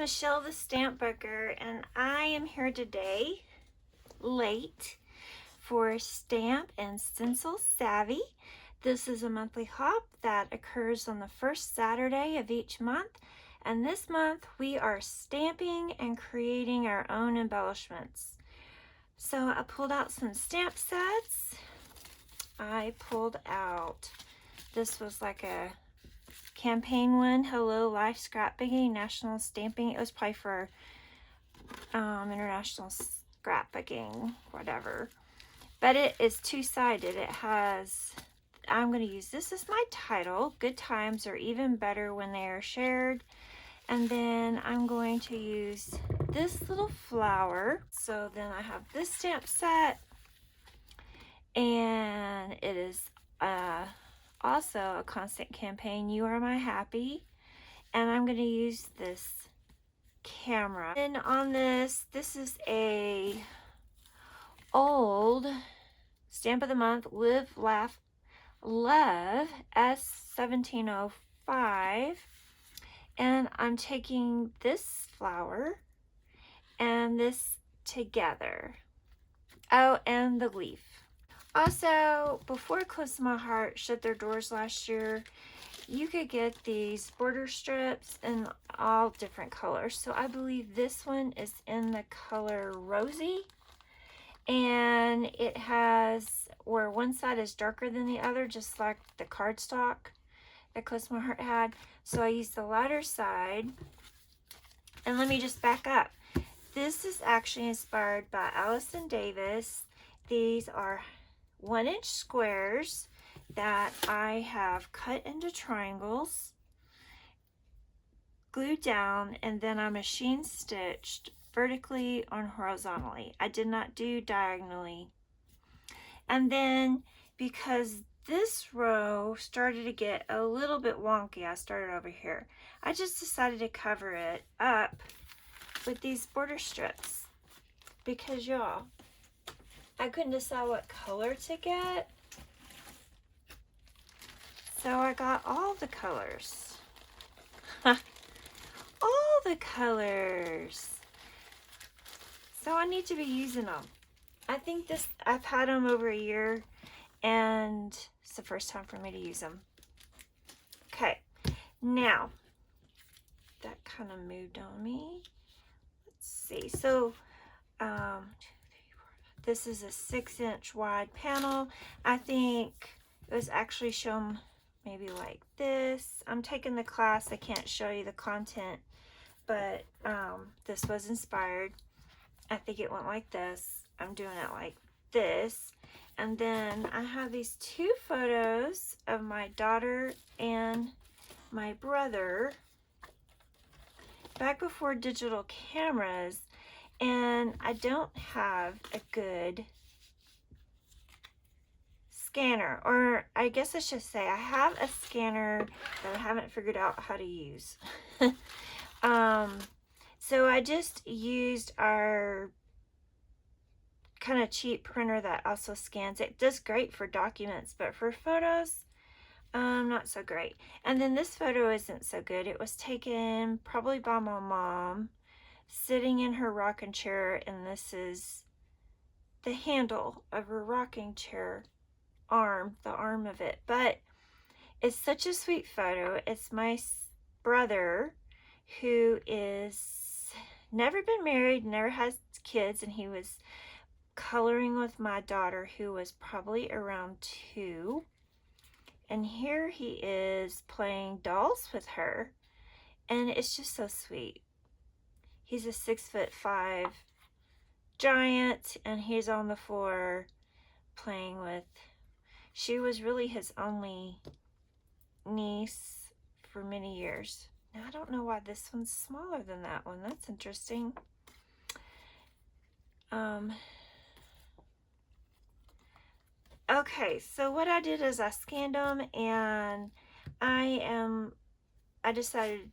Michelle the Stamp Booker, and I am here today late for Stamp and Stencil Savvy. This is a monthly hop that occurs on the first Saturday of each month, and this month we are stamping and creating our own embellishments. So I pulled out some stamp sets. I pulled out, this was like a campaign one, Hello Life Scrapbooking, National Stamping. It was probably for International Scrapbooking, whatever. But it is two-sided. It has, I'm going to use this as my title. Good times are even better when they are shared. And then I'm going to use this little flower. So then I have this stamp set. And it is also a constant campaign, You Are My Happy. And I'm going to use this camera. And on this is a old stamp of the month, Live, Laugh, Love, S1705. And I'm taking this flower and this together. Oh, and the leaf. Also, before Close My Heart shut their doors last year, you could get these border strips in all different colors. So I believe this one is in the color Rosy. And it has, where one side is darker than the other, just like the cardstock that Close My Heart had. So I used the lighter side. And let me just back up. This is actually inspired by Allison Davis. These are 1-inch squares that I have cut into triangles, glued down, and then I machine stitched vertically or horizontally. I did not do diagonally. And then because this row started to get a little bit wonky, I started over here. I just decided to cover it up with these border strips because y'all, I couldn't decide what color to get. So I got all the colors. All the colors. So I need to be using them. I think I've had them over a year and it's the first time for me to use them. Okay, now that kind of moved on me. Let's see. So, this is a 6-inch wide panel. I think it was actually shown maybe like this. I'm taking the class. I can't show you the content, but this was inspired. I think it went like this. I'm doing it like this. And then I have these two photos of my daughter and my brother back before digital cameras. And I don't have a good scanner, or I guess I should say I have a scanner that I haven't figured out how to use. So I just used our kind of cheap printer that also scans. It does great for documents, but for photos, not so great. And then this photo isn't so good. It was taken probably by my mom sitting in her rocking chair, and this is the handle of her rocking chair arm, the arm of it. But it's such a sweet photo. It's my brother who is never been married, never has kids, and he was coloring with my daughter who was probably around 2. And here he is playing dolls with her, and it's just so sweet. He's a 6'5" giant, and he's on the floor playing with, she was really his only niece for many years. Now I don't know why this one's smaller than that one. That's interesting. Okay, so what I did is I scanned them, and I decided,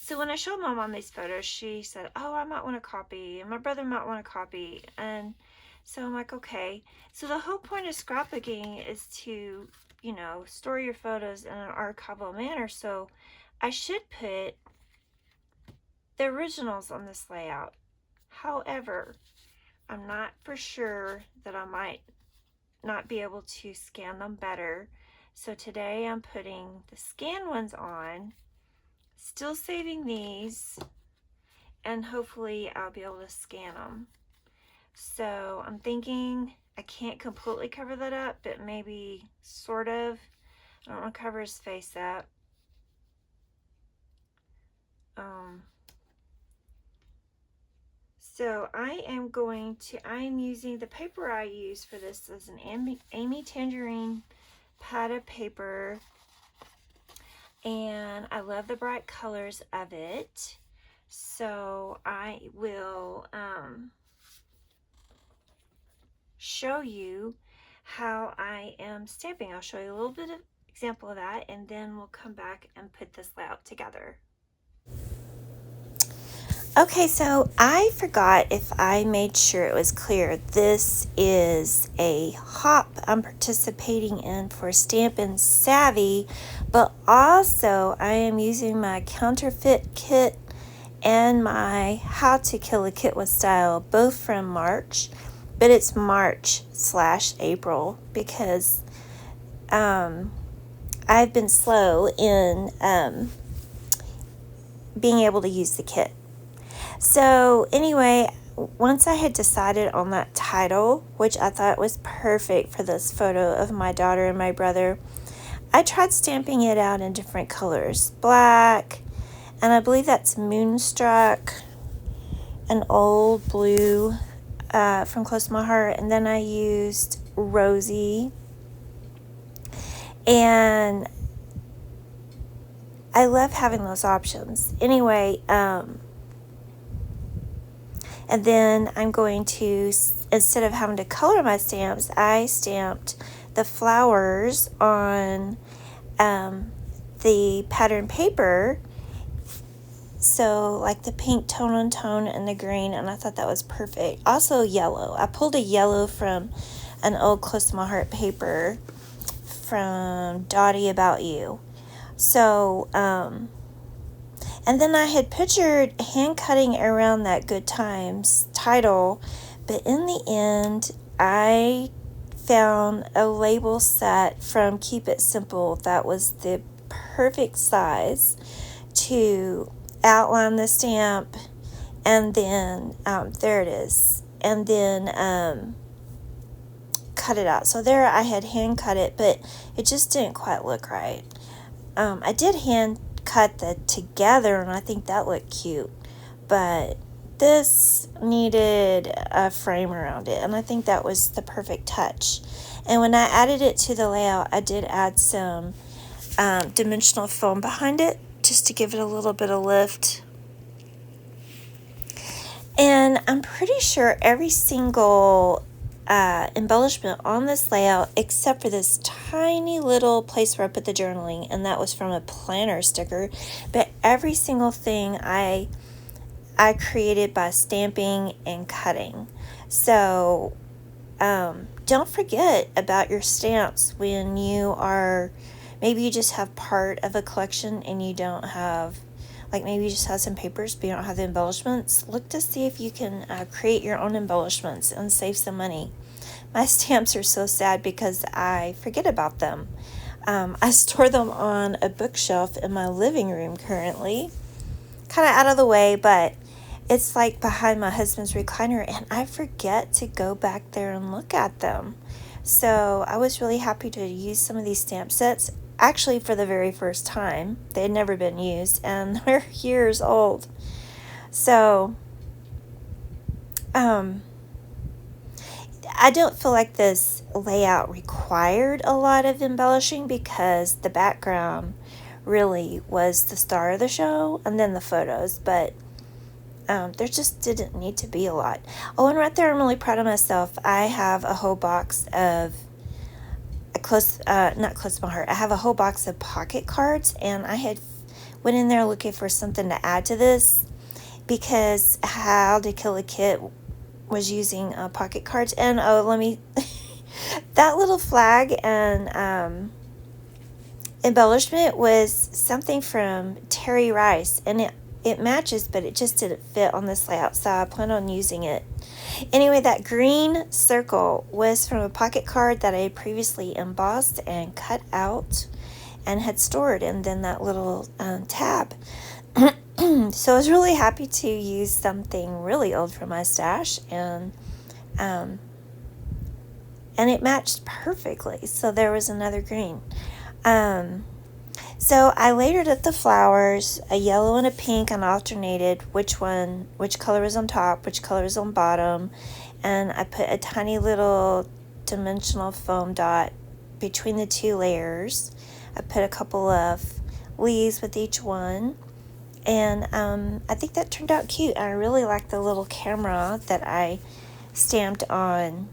so when I showed my mom these photos, she said, oh, I might want a copy, and my brother might want a copy. And so I'm like, okay. So the whole point of scrapbooking is to, you know, store your photos in an archival manner. So I should put the originals on this layout. However, I'm not for sure that I might not be able to scan them better. So today I'm putting the scan ones on, still saving these, and hopefully I'll be able to scan them. So I'm thinking I can't completely cover that up, but maybe sort of. I don't want to cover his face up. So I'm using the paper I use for this is an Amy Tangerine padded paper, and I love the bright colors of it. So I will show you how I am stamping. I'll show you a little bit of example of that, and then we'll come back and put this layout together. Okay, so I forgot if I made sure it was clear. This is a hop I'm participating in for Stampin' Savvy, but also I am using my counterfeit kit and my How to Kill a Kit with Style, both from March, but it's March/April because I've been slow in being able to use the kit. So anyway, once I had decided on that title, which I thought was perfect for this photo of my daughter and my brother, I tried stamping it out in different colors. Black, and I believe that's Moonstruck, an old blue from Close to My Heart, and then I used Rosy, and I love having those options. Anyway, and then I'm going to, instead of having to color my stamps, I stamped the flowers on the pattern paper. So like the pink tone on tone and the green, and I thought that was perfect. Also yellow. I pulled a yellow from an old Close to My Heart paper from Dottie About You. So, and then I had pictured hand cutting around that Good Times title, but in the end, I found a label set from Keep It Simple that was the perfect size to outline the stamp, and then, there it is, and then cut it out. So there I had hand cut it, but it just didn't quite look right. I did hand cut that together, and I think that looked cute, but this needed a frame around it, and I think that was the perfect touch. And when I added it to the layout, I did add some dimensional foam behind it just to give it a little bit of lift. And I'm pretty sure every single embellishment on this layout, except for this tiny little place where I put the journaling, and that was from a planner sticker, but every single thing I created by stamping and cutting. So don't forget about your stamps when you are, maybe you just have part of a collection and you don't have, like maybe you just have some papers but you don't have the embellishments. Look to see if you can create your own embellishments and save some money. My stamps are so sad because I forget about them. I store them on a bookshelf in my living room currently, kind of out of the way, but it's like behind my husband's recliner, and I forget to go back there and look at them. So I was really happy to use some of these stamp sets, actually for the very first time. They had never been used, and they're years old. So I don't feel like this layout required a lot of embellishing because the background really was the star of the show, and then the photos, but there just didn't need to be a lot. Oh, and right there, I'm really proud of myself. I have a whole box of not Close to My Heart. I have a whole box of pocket cards, and I had went in there looking for something to add to this because How to Kill a Kit was using pocket cards. And that little flag and embellishment was something from Terry Rice, and it matches, but it just didn't fit on this layout, so I plan on using it. Anyway, that green circle was from a pocket card that I had previously embossed and cut out and had stored in then that little tab. So I was really happy to use something really old from my stash, and it matched perfectly. So there was another green. So I layered up the flowers, a yellow and a pink, and alternated which color was on top, which color was on bottom, and I put a tiny little dimensional foam dot between the two layers. I put a couple of leaves with each one, and I think that turned out cute. I really like the little camera that I stamped on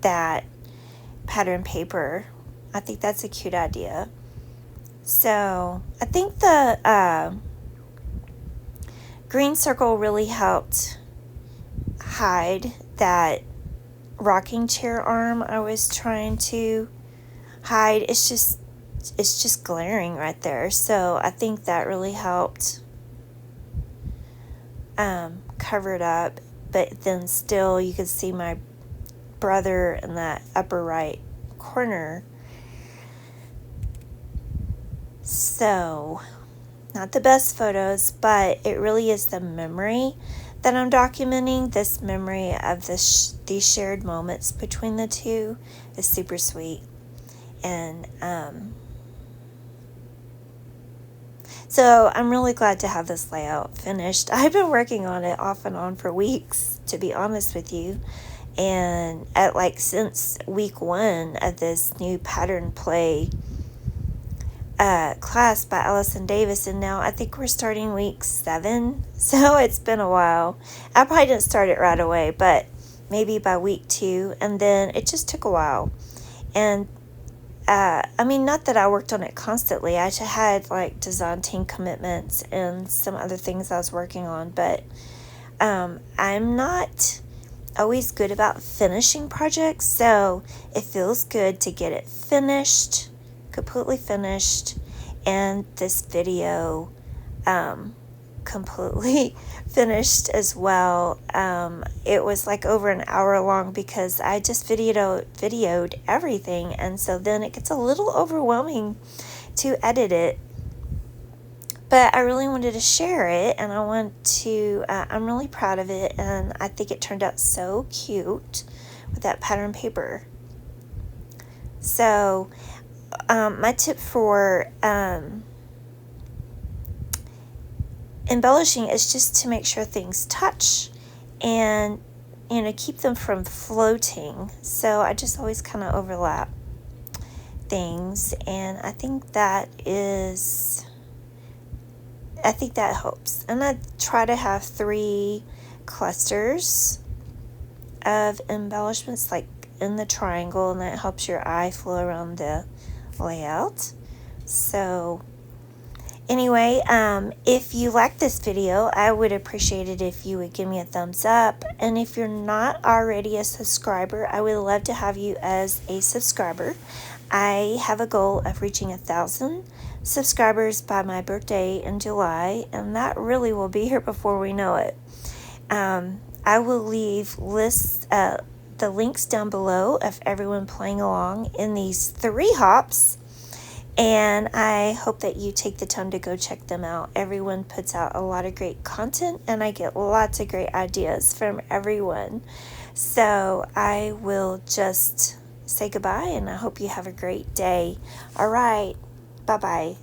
that pattern paper. I think that's a cute idea. So I think the green circle really helped hide that rocking chair arm I was trying to hide. It's just glaring right there. So I think that really helped cover it up, but then still you could see my brother in that upper right corner. So, not the best photos, but it really is the memory that I'm documenting. This memory of these shared moments between the two is super sweet. And so I'm really glad to have this layout finished. I've been working on it off and on for weeks, to be honest with you. And since week 1 of this new pattern play class by Allison Davis, and now I think we're starting week 7, so it's been a while. I probably didn't start it right away, but maybe by week 2, and then it just took a while. And not that I worked on it constantly. I had design team commitments and some other things I was working on, but I'm not always good about finishing projects, so it feels good to get it finished, completely finished, and this video completely finished as well. It was over an hour long because I just videoed everything, and so then it gets a little overwhelming to edit it. But I really wanted to share it, and I'm really proud of it, and I think it turned out so cute with that pattern paper. So my tip for embellishing is just to make sure things touch and keep them from floating. So I just always kind of overlap things, and I think that helps. And I try to have 3 clusters of embellishments in the triangle, and that helps your eye flow around the layout. So anyway, if you like this video, I would appreciate it if you would give me a thumbs up. And if you're not already a subscriber, I would love to have you as a subscriber. I have a goal of reaching 1,000 subscribers by my birthday in July, and that really will be here before we know it. I will leave the links down below of everyone playing along in these 3 hops, and I hope that you take the time to go check them out. Everyone puts out a lot of great content, and I get lots of great ideas from everyone. So I will just say goodbye, and I hope you have a great day. All right, bye-bye.